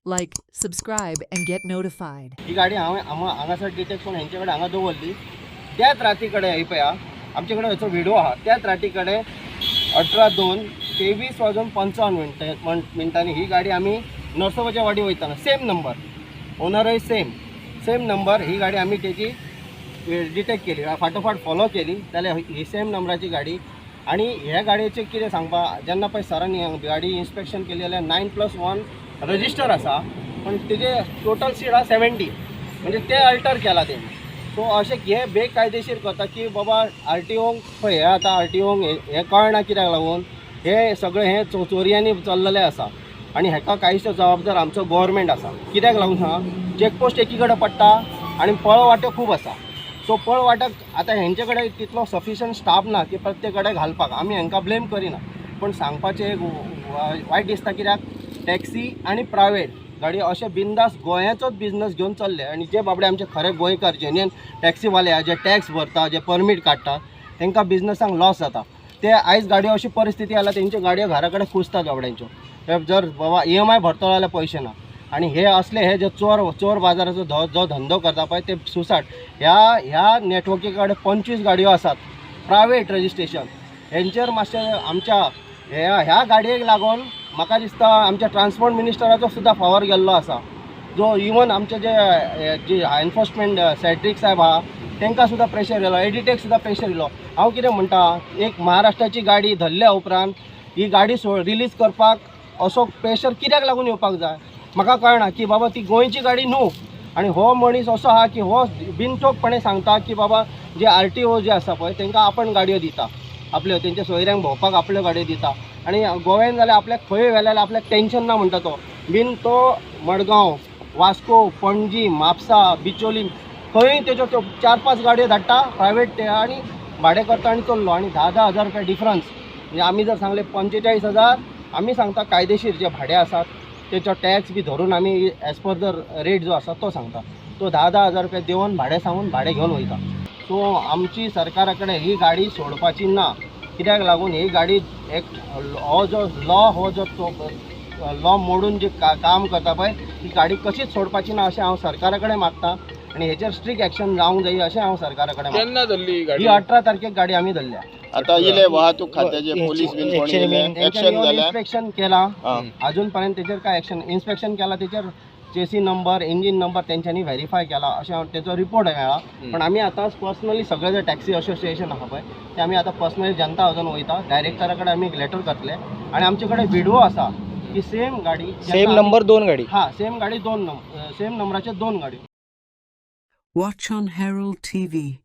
Like, subscribe, and get notified. ही गाडी हांगासर detect करून हेंच्याकडे हांगा दवरली. त्याच राती कडेन ही पळया आमचे कडेन हेचो व्हिडिओ आहा. त्याच राती कडेन 18:02 मिनटांनी ही गाडी आमी नरसोबाच्या वाडी वयताना सेम नंबर ओनरय सेम नंबर ही गाडी आमी तेजी डिटेक्ट केली फाटोफाट फॉलो केली जाल्यार ही सेम नंबराची गाडी. आणि ह्या गाडयेचें कितें सांगपा जेन्ना पळय सरांनी गाडी इन्स्पेक्शन केली जाल्यार 9+1 रजिस्टर आसा पण तेजे टोटल सीट आहा 70 म्हणजे ते अल्टर केला तेणी. सो अशें हे बेकायदेशीर करता की बाबा RTOक पळय हे आतां RTOक हे कळना कित्याक लागून हे सगळें हे चोरयांनी चल्लेलें आसा आनी हेका कांयचो जबाबदार आमचो गव्हर्मेंट आसा. कित्याक लागून चेकपोस्ट एकी कडेन पडटा आनी पळ वाटो खूब आसा. सो पळ वाटाक आतां हेंचे कडेन तितलो सफिशंट स्टाफ ना की प्रत्येक कडेन घालपाक. आमी हेंकां ब्लेम करिना पण सांगपाचें एक वायट दिसता कित्याक टॅक्सी आनी प्रायवेट गाडी अशे बिंदास गोंयाचोच बिझनस घेवन चल्ले आनी जे बाबडे आमचे खरे गोंयकार जेन्युइन टॅक्सीवाले जे टॅक्स भरता जे परमीट काडटा तांकां बिझनसांक लॉस जाता. ते आयज गाडयो अशी परिस्थिती आला तेंच्यो गाडयो घरा कडेन कुसता बाबड्यांच्यो. जर बाबा EMI भरतलो जाल्यार पयशे ना आनी हे असले हे जे चोर बाजाराचो जो धंदो करता पळय ते सुसाट. ह्या नेटवर्की कडेन 25 गाडयो आसात प्रायवेट रजिस्ट्रेशन. हेंचेर मातशें आमच्या ह्या गाडयेक लागून म्हाका दिसता आमच्या ट्रान्सपोर्ट मिनिस्टराचो सुद्दां फावर गेल्लो आसा जो इवन आमचे जे एनफोर्समेंट सेट्रीक साहेब आहा तांकां सुद्दां प्रेशर येयलो एडिटेक सुद्दां प्रेशर येयलो. हांव कितें म्हणटा एक महाराष्ट्राची गाडी धरल्या उपरांत ही गाडी रिलीज करपाक असो प्रेशर कित्याक लागून येवपाक जाय म्हाका कळना की बाबा ती गोंयची गाडी न्हू. आनी हो मनीस असो आहा की हो बिनठोकपणे सांगता की बाबा जे RTO जे आसा पळय तांकां आपण गाडयो दिता आपल्यो तेंच्या सोयऱ्यांक भोंवपाक आपल्यो गाडयो दिता आनी गोव्यान जाल्यार आपल्याक खंय व्हेल्यार आपल्याक टेन्शन ना म्हणटा तो मडगांव वास्को पणजी म्हापसा बिचोली खंय तेज्यो 4-5 गाडयो धाडटा प्रायवेट ते आनी भाडें करता आनी चल्लो आनी 10-10 हजार रुपया डिफरन्स. म्हणजे आमी जर सांगले 45,000 आमी सांगता कायदेशीर जे भाडे आसात तेचो टॅक्स बी धरून आमी एज पर द रेट जो आसा तो सांगता तो 10-10 हजार रुपया देवन भाडें सांगून भाडें घेवन वयता. सो आमची सरकारा कडेन ही गाडी सोडपाची ना. कित्याक लागून ही गाडी एक हो जो लॉ मोडून जे काम करता पळय ही गाडी कशीच सोडपाची ना अशें हांव सरकारा कडेन मागता आनी हेचेर स्ट्रिक्ट एक्शन जावंक जाय अशें हांव सरकारा कडेन केन्ना धरली गाडी? ही 18 तारखेक गाडी आमी धरल्या. आता इले वाहतूक खात्याचे पोलीस बीन कोण येयले? एक्शन जाल्या? इन्स्पेक्शन केला अजून पर्यंत तेचेर काय एक्शन इन्स्पेक्शन केला तेचेर चेसी नंबर इंजिन नंबर तेंच्यांनी व्हेरीफाय केला अशें तेचो रिपोर्ट मेळ्ळा. पण आमी आतां पर्सनली सगळे जे टॅक्सी असोसिएशन आसा पळय ते आमी आतां पर्सनली जनता हातून वयता डायरेक्टरा कडेन आमी एक लेटर करतले आनी आमचे कडेन व्हिडिओ आसा की सेम गाडी सेम नंबर 2 गाडी सेम गाडी सेम नंबराचे 2 गाडी. Watch on Herald TV.